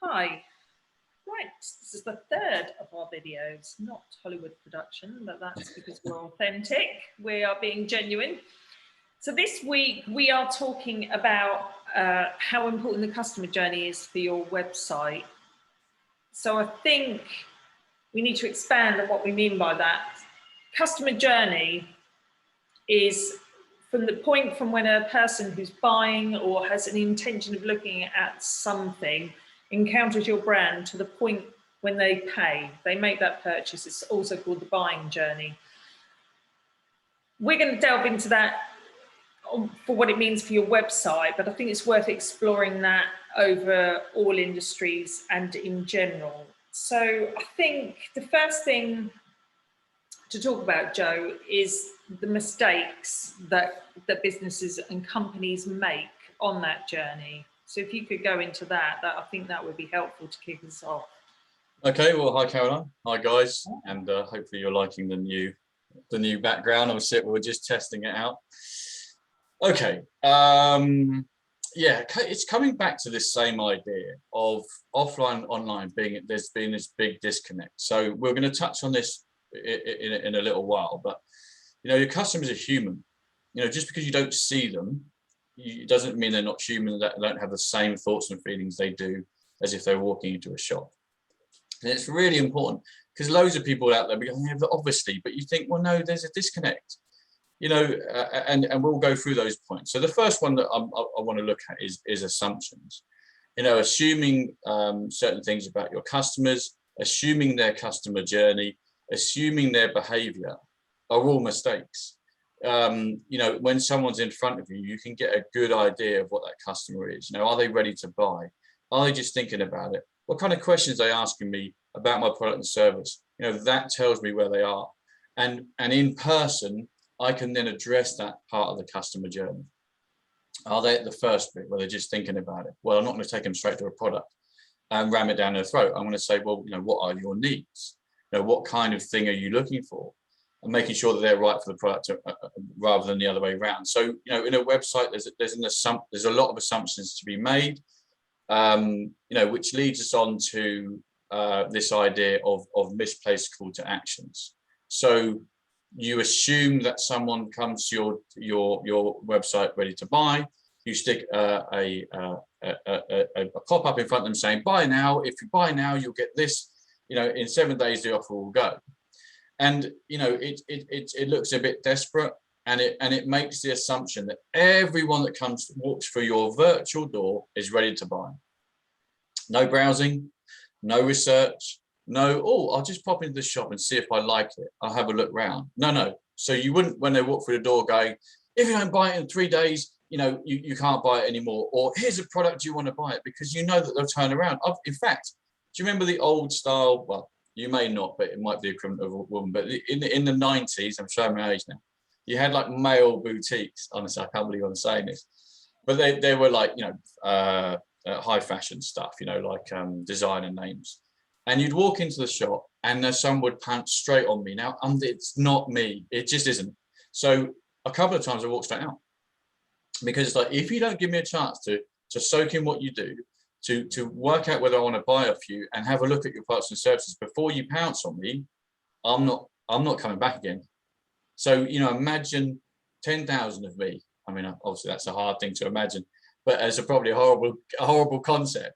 Hi. Right, this is the third of our videos, not Hollywood production, but that's because we're authentic. We are being genuine. So this week we are talking about how important the customer journey is for your website. So I think we need to expand on what we mean by that. Customer journey is from the point from when a person who's buying or has an intention of looking at something encounters your brand to the point when they pay, they make that purchase. It's also called the buying journey. We're going to delve into that for what it means for your website, but I think it's worth exploring that over all industries and in general. So I think the first thing to talk about, Joe, is the mistakes that businesses and companies make on that journey. So if you could go into that, I think that would be helpful to kick us off. Okay, well, hi Caroline, hi guys, and hopefully you're liking the new background. We're just testing it out. Okay, yeah, it's coming back to this same idea of offline, online there's been this big disconnect. So we're going to touch on this in a little while, but your customers are human. Just because you don't see them, it doesn't mean they're not human, that they don't have the same thoughts and feelings they do as if they're walking into a shop. And it's really important because loads of people out there, yeah, obviously, but you think, well, no, there's a disconnect, and we'll go through those points. So the first one that I want to look at is assumptions. Assuming certain things about your customers, assuming their customer journey, assuming their behavior are all mistakes. When someone's in front of you, you can get a good idea of what that customer is. Are they ready to buy? Are they just thinking about it? What kind of questions are they asking me about my product and service? That tells me where they are. And in person, I can then address that part of the customer journey. Are they at the first bit where they're just thinking about it? Well, I'm not going to take them straight to a product and ram it down their throat. I'm going to say, well, what are your needs? What kind of thing are you looking for? And making sure that they're right for the product rather than the other way around. So, in a website, there's a lot of assumptions to be made. Which leads us on to this idea of misplaced call to actions. So you assume that someone comes to your website ready to buy. You stick a pop-up in front of them saying, buy now. If you buy now, you'll get this. In 7 days, the offer will go. And it looks a bit desperate. And it makes the assumption that everyone that walks through your virtual door is ready to buy. No browsing, no research, I'll just pop into the shop and see if I like it. I'll have a look round. No. So you wouldn't, when they walk through the door, going, if you don't buy it in 3 days, you can't buy it anymore. Or here's a product, you want to buy it, because you know that they'll turn around. In fact, do you remember the old style? Well, you may not, but it might be equivalent of a woman. But in the 90s, I'm showing my age now. You had like male boutiques. Honestly, I can't believe I'm saying this, but they were like high fashion stuff, like designer names. And you'd walk into the shop, and someone would pounce straight on me. Now, it's not me; it just isn't. So a couple of times I walked straight out, because it's like, if you don't give me a chance to soak in what you do, to work out whether I want to buy a few and have a look at your products and services before you pounce on me, I'm not coming back again. So, imagine 10,000 of me. I mean, obviously that's a hard thing to imagine, but it's probably a horrible concept.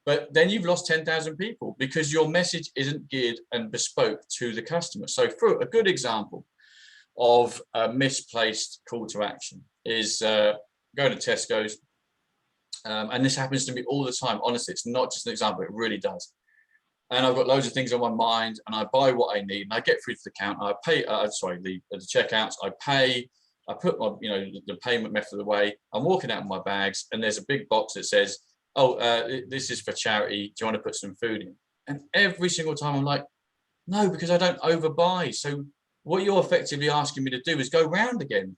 But then you've lost 10,000 people because your message isn't geared and bespoke to the customer. So for a good example of a misplaced call to action is going to Tesco's. And this happens to me all the time. Honestly, it's not just an example, it really does. And I've got loads of things on my mind, and I buy what I need, and I get through to the counter. I pay, the checkouts. I pay. I put my, the payment method away. I'm walking out of my bags, and there's a big box that says, "Oh, this is for charity. Do you want to put some food in?" And every single time I'm like, "No," because I don't overbuy. So what you're effectively asking me to do is go round again.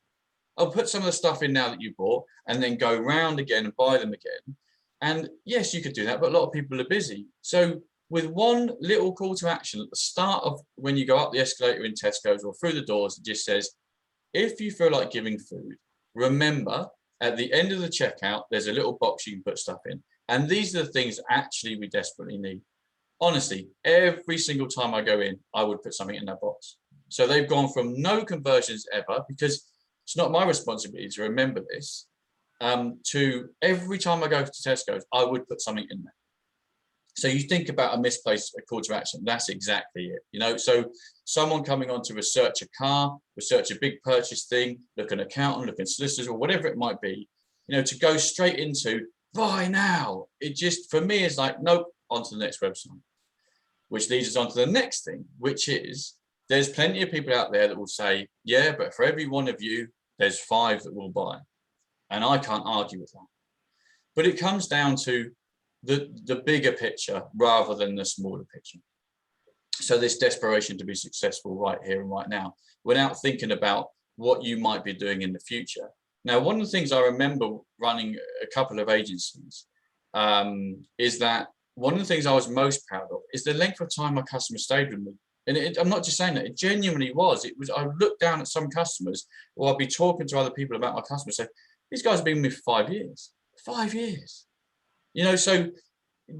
I'll put some of the stuff in now that you bought, and then go round again and buy them again. And yes, you could do that, but a lot of people are busy. So with one little call to action at the start of when you go up the escalator in Tesco's or through the doors, it just says, if you feel like giving food, remember at the end of the checkout, there's a little box you can put stuff in. And these are the things actually we desperately need. Honestly, every single time I go in, I would put something in that box. So they've gone from no conversions ever, because it's not my responsibility to remember this, to every time I go to Tesco's, I would put something in there. So you think about a misplaced call to action, that's exactly it. You know, so someone coming on to research a car, research a big purchase thing, look an accountant, look at solicitors, or whatever it might be, you know, to go straight into buy now. It just, for me, is like, nope, on to the next website. Which leads us on to the next thing, which is there's plenty of people out there that will say, yeah, but for every one of you, there's 5 that will buy. And I can't argue with that. But it comes down to the bigger picture rather than the smaller picture. So this desperation to be successful right here and right now, without thinking about what you might be doing in the future. Now, one of the things I remember running a couple of agencies is that one of the things I was most proud of is the length of time my customers stayed with me. And I'm not just saying that, it genuinely was. It was, I looked down at some customers, or I'd be talking to other people about my customers, say, these guys have been with me for 5 years. 5 years. You know, so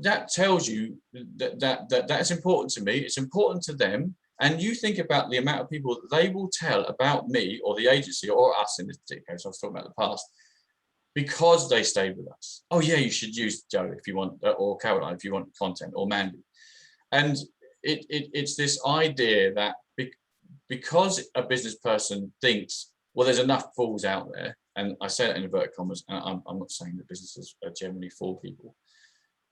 that tells you that's important to me. It's important to them. And you think about the amount of people that they will tell about me or the agency or us in this particular case, I was talking about the past, because they stayed with us. Oh yeah, you should use Joe if you want, or Caroline if you want content, or Mandy. And it's this idea that because a business person thinks, well, there's enough fools out there, and I say that in inverted commas, and I'm not saying that businesses are generally for people.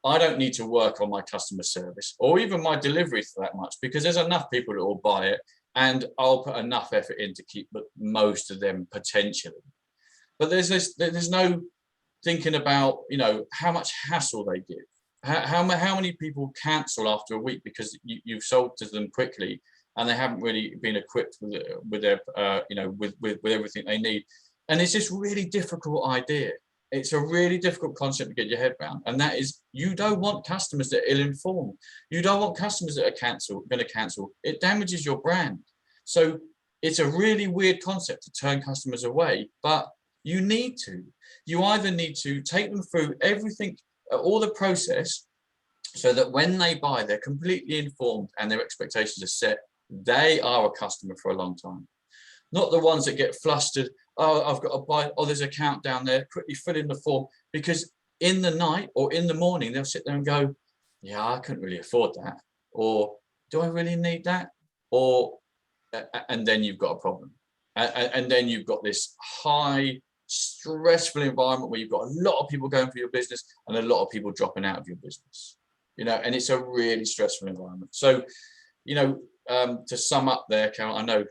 I don't need to work on my customer service or even my delivery for that much, because there's enough people that will buy it, and I'll put enough effort in to keep most of them potentially. But there's no thinking about, you know, how much hassle they give, how many people cancel after a week because you've sold to them quickly and they haven't really been equipped with their you know, with everything they need. And it's this really difficult idea. It's a really difficult concept to get your head around, and that is, you don't want customers that are ill-informed. You don't want customers that are going to cancel. It damages your brand. So it's a really weird concept to turn customers away, but you need to. You either need to take them through everything, all the process, so that when they buy, they're completely informed and their expectations are set. They are a customer for a long time. Not the ones that get flustered. Oh, I've got to buy. Oh, there's a countdown there. Quickly fill in the form. Because in the night or in the morning, they'll sit there and go, yeah, I couldn't really afford that. Or do I really need that? Or, and then you've got a problem. And then you've got this high, stressful environment where you've got a lot of people going for your business and a lot of people dropping out of your business. You know, and it's a really stressful environment. So, you know, to sum up there, Carol, I know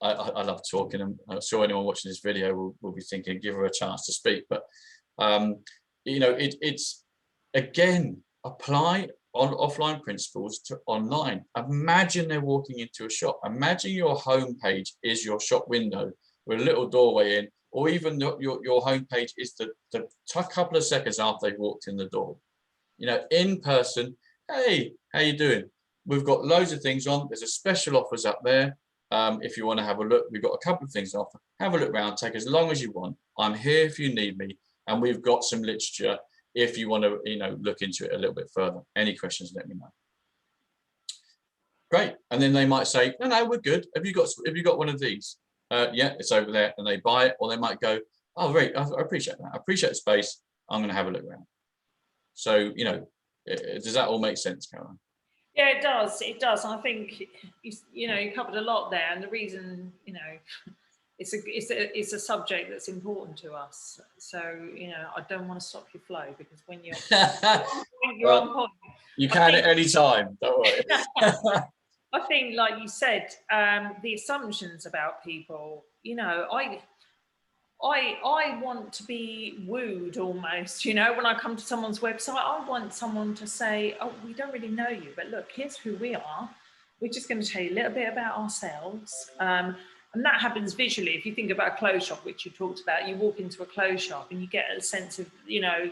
I love talking, and I'm sure anyone watching this video will be thinking, give her a chance to speak. But, you know, it's, again, apply on offline principles to online. Imagine they're walking into a shop. Imagine your homepage is your shop window with a little doorway in, or even your homepage is the couple of seconds after they've walked in the door. You know, in person, hey, how you doing? We've got loads of things on. There's a special offers up there. If you want to have a look, we've got a couple of things on offer. Have a look around, take as long as you want. I'm here if you need me, and we've got some literature if you want to, you know, look into it a little bit further. Any questions, let me know. Great. And then they might say, no, we're good. Have you got one of these? Yeah, it's over there. And they buy it, or they might go, oh, great, I appreciate that. I appreciate the space. I'm going to have a look around. So, you know, does that all make sense, Caroline? Yeah, it does. It does. And I think you know, you covered a lot there, and the reason, you know, it's a subject that's important to us. So, you know, I don't want to stop your flow, because when you're on point, you can at any time. Don't worry. I think, like you said, the assumptions about people. You know, I want to be wooed almost, you know, when I come to someone's website. I want someone to say, oh, we don't really know you, but look, here's who we are. We're just going to tell you a little bit about ourselves. And that happens visually. If you think about a clothes shop, which you talked about, you walk into a clothes shop and you get a sense of, you know,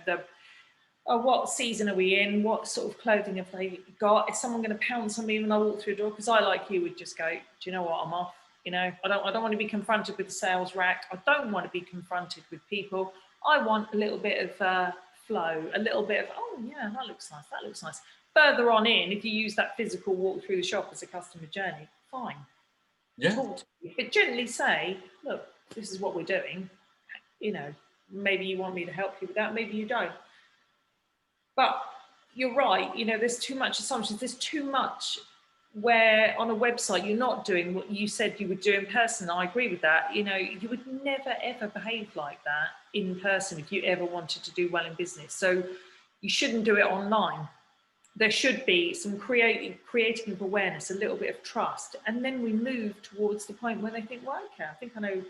what season are we in? What sort of clothing have they got? Is someone going to pounce on me when I walk through a door? Because I, like you, would just go, do you know what, I'm off. You know, I don't want to be confronted with the sales rack. I don't want to be confronted with people. I want a little bit of flow, a little bit of, oh yeah, that looks nice, that looks nice. Further on in, if you use that physical walk through the shop as a customer journey, fine. Yeah. Talk to you, but gently say, look, this is what we're doing. Maybe you want me to help you with that, maybe you don't. But you're right, there's too much assumptions. There's too much where on a website you're not doing what you said you would do in person. I agree with that. You would never ever behave like that in person if you ever wanted to do well in business. So you shouldn't do it online. There should be some creating of awareness, a little bit of trust, and then we move towards the point where they think, well, okay, I think I know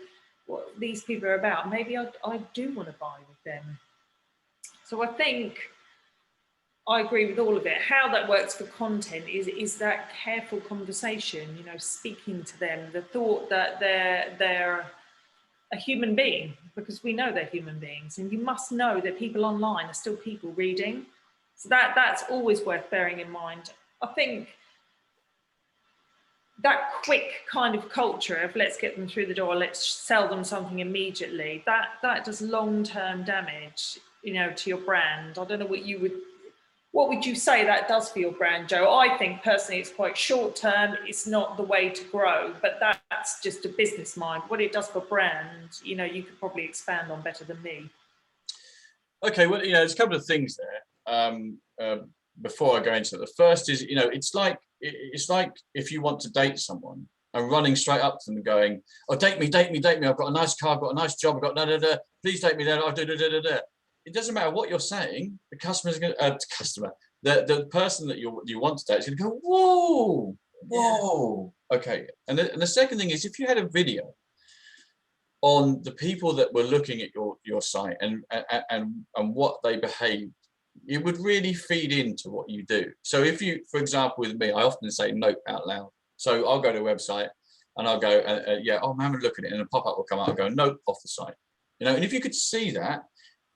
what these people are about. Maybe I do want to buy with them. So I think I agree with all of it. How that works for content is that careful conversation, speaking to them, the thought that they're a human being, because we know they're human beings, and you must know that people online are still people reading. So that's always worth bearing in mind. I think that quick kind of culture of let's get them through the door, let's sell them something immediately, that does long-term damage, to your brand. I don't know what would you say that does for your brand, Joe? I think personally it's quite short-term. It's not the way to grow, but that's just a business mind. What it does for brand, you could probably expand on better than me. Okay, well, there's a couple of things there. Before I go into it, the first is, it's like if you want to date someone and running straight up to them and going, oh, date me. I've got a nice car, I've got a nice job, I've got da-da-da. Please date me. I'll do. It doesn't matter what you're saying. The customer's going to, the person that you want to date is going to go, whoa. Yeah. Okay. And the second thing is, if you had a video on the people that were looking at your site and what they behaved, it would really feed into what you do. So if you, for example, with me, I often say note out loud. So I'll go to a website and I'll go, I'm having a look at it, and a pop-up will come out. I'll go, note off the site. And if you could see that,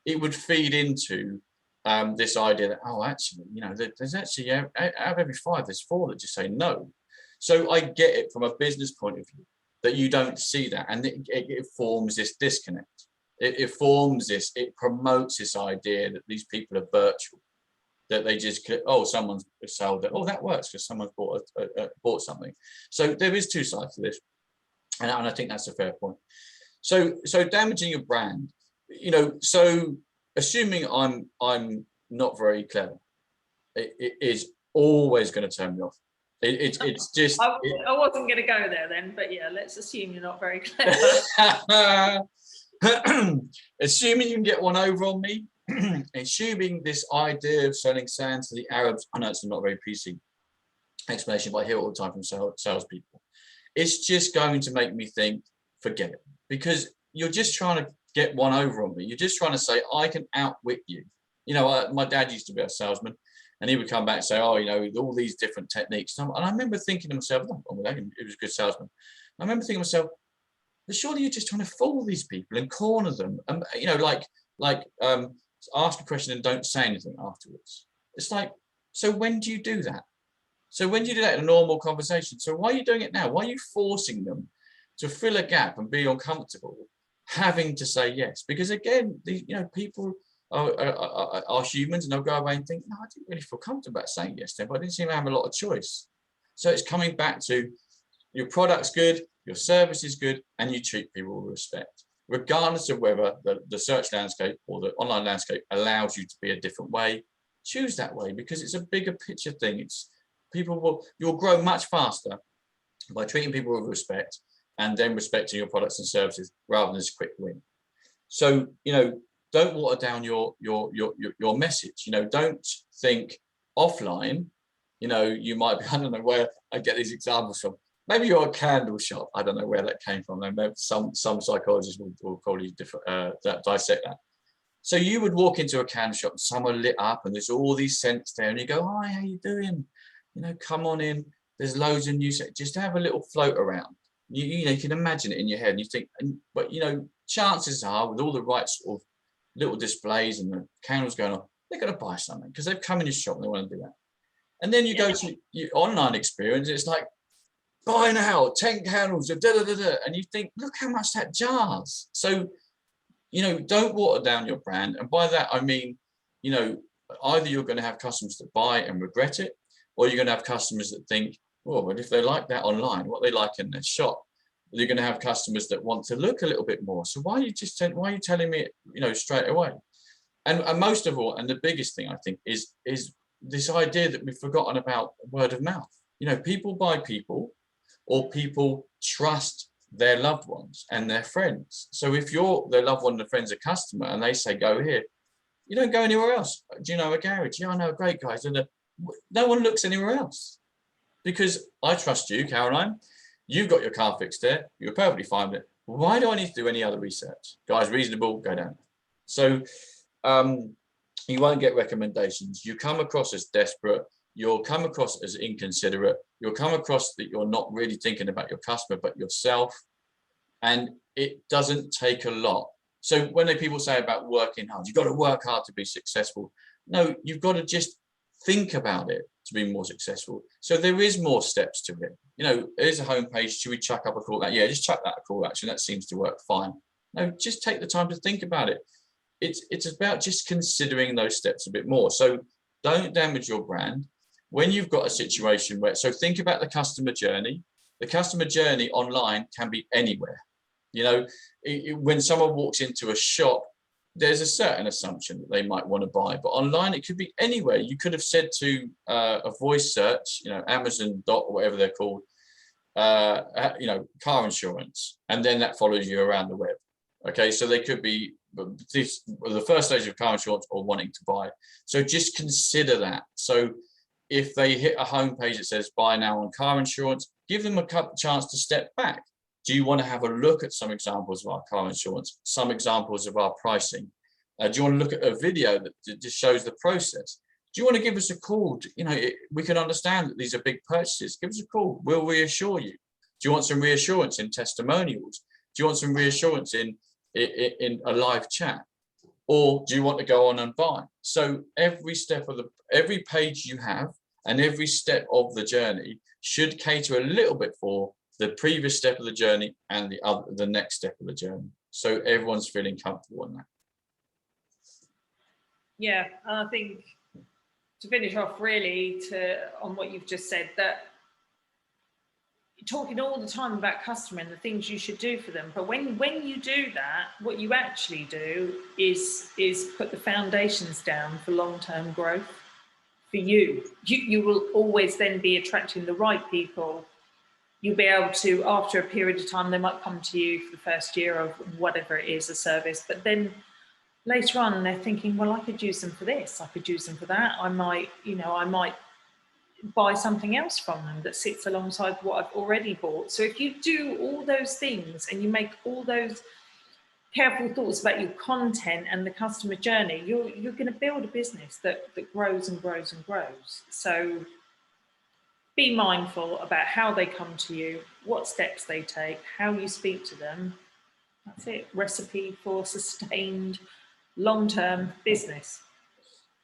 it would feed into this idea that, oh, actually, there's actually, out of every 5, there's 4 that just say no. So I get it from a business point of view that you don't see that, and it forms this disconnect. It forms this, it promotes this idea that these people are virtual, that they just click, oh, someone's sold it. Oh, that works because someone's bought something. So there is 2 sides to this, and I think that's a fair point. So damaging your brand, so assuming I'm not very clever, it is always going to turn me off. It's just. I wasn't going to go there then, but yeah, let's assume you're not very clever. Assuming you can get one over on me, assuming this idea of selling sand to the Arabs, I know it's not a very PC explanation, but I hear it all the time from salespeople. It's just going to make me think, forget it, because you're just trying to get one over on me. You're just trying to say, I can outwit you. My dad used to be a salesman, and he would come back and say, oh, all these different techniques. And I remember thinking to myself, he was a good salesman. I remember thinking to myself, but surely you're just trying to fool these people and corner them, and ask a question and don't say anything afterwards. It's like, so when do you do that? So when do you do that in a normal conversation? So why are you doing it now? Why are you forcing them to fill a gap and be uncomfortable, having to say yes? Because again, people are humans, and they'll go away and think, no, I didn't really feel comfortable about saying yes to them, but I didn't seem to have a lot of choice. So it's coming back to your product's good, your service is good, and you treat people with respect, regardless of whether the search landscape or the online landscape allows you to be a different way. Choose that way, because it's a bigger picture thing. You'll grow much faster by treating people with respect and then respecting your products and services rather than this quick win. So, don't water down your message. Don't think offline, you might be, I don't know where I get these examples from. Maybe you're a candle shop. I don't know where that came from. Maybe some psychologists will probably dissect that. So you would walk into a candle shop and some are lit up and there's all these scents there, and you go, hi, how you doing? Come on in. There's loads of new scents. Just have a little float around. You can imagine it in your head, and you think, but chances are, with all the right sort of little displays and the candles going on, they're going to buy something because they've come in your shop and they want to do that. And then you go to your online experience, it's like, buy now, 10 candles, and you think, look how much that jars. So, don't water down your brand. And by that, I mean, you know, either you're going to have customers that buy and regret it, or you're going to have customers that think, oh, but if they like that online, what they like in their shop, you're going to have customers that want to look a little bit more. So why are you telling me, you know, straight away? And most of all, and the biggest thing I think is this idea that we've forgotten about word of mouth. You know, people buy people, or people trust their loved ones and their friends. So if you're their loved one and the friend's a customer and they say, go here, you don't go anywhere else. Do you know a garage? Yeah, I know a great guys. And no one looks anywhere else, because I trust you, Caroline. You've got your car fixed there. You're perfectly fine with it. Why do I need to do any other research? Guys, reasonable, go down. So you won't get recommendations. You come across as desperate. You'll come across as inconsiderate. You'll come across that you're not really thinking about your customer, but yourself. And it doesn't take a lot. So when people say about working hard, you've got to work hard to be successful. No, you've got to just think about it to be more successful. So there is more steps to it. You know, there's a homepage. Should we chuck up a call? Yeah, just chuck that a call action. That seems to work fine. No, just take the time to think about it. It's about just considering those steps a bit more. So don't damage your brand when you've got a situation where, so think about the customer journey. The customer journey online can be anywhere. You know, when someone walks into a shop, there's a certain assumption that they might want to buy, but online it could be anywhere. You could have said to a voice search, you know, Amazon dot or whatever they're called, you know, car insurance, and then that follows you around the web. Okay, so they could be the first stage of car insurance or wanting to buy. So just consider that. So if they hit a homepage that says buy now on car insurance, give them a chance to step back. Do you want to have a look at some examples of our car insurance, some examples of our pricing? Do you want to look at a video that just shows the process? Do you want to give us a call? You know, we can understand that these are big purchases. Give us a call. We'll reassure you. Do you want some reassurance in testimonials? Do you want some reassurance in a live chat? Or do you want to go on and buy? So every step of every page you have and every step of the journey should cater a little bit for the previous step of the journey and the next step of the journey. So everyone's feeling comfortable in that. Yeah, and I think to finish off really on what you've just said, that you're talking all the time about customer and the things you should do for them. But when you do that, what you actually do is put the foundations down for long-term growth for you. You will always then be attracting the right people. You'll be able to, after a period of time, they might come to you for the first year of whatever it is, a service, but then later on they're thinking, well, I could use them for this, I could use them for that. I might buy something else from them that sits alongside what I've already bought. So if you do all those things and you make all those careful thoughts about your content and the customer journey, you're going to build a business that grows and grows and grows. So be mindful about how they come to you, what steps they take, how you speak to them. That's it. Recipe for sustained long-term business.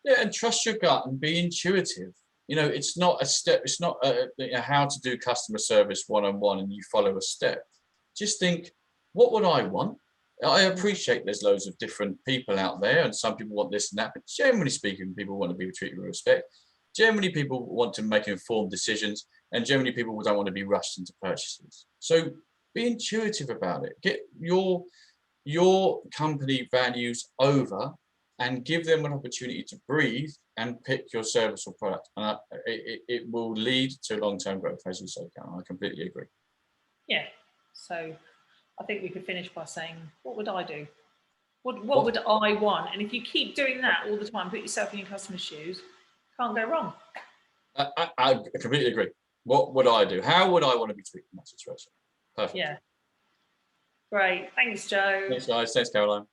Yeah, and trust your gut and be intuitive. You know, it's not a step. It's not how to do customer service one-on-one and you follow a step. Just think, what would I want? I appreciate there's loads of different people out there and some people want this and that, but generally speaking, people want to be treated with respect. Generally, people want to make informed decisions, and generally, people don't want to be rushed into purchases. So be intuitive about it. Get your company values over and give them an opportunity to breathe and pick your service or product. And it will lead to long-term growth, as you say, Karen. I completely agree. Yeah. So I think we could finish by saying, what would I do? What would I want? And if you keep doing that all the time, put yourself in your customer's shoes, can't go wrong. I completely agree. What would I do? How would I want to be treated in that situation? Perfect. Yeah. Great. Thanks, Joe. Thanks, guys. Thanks, Caroline.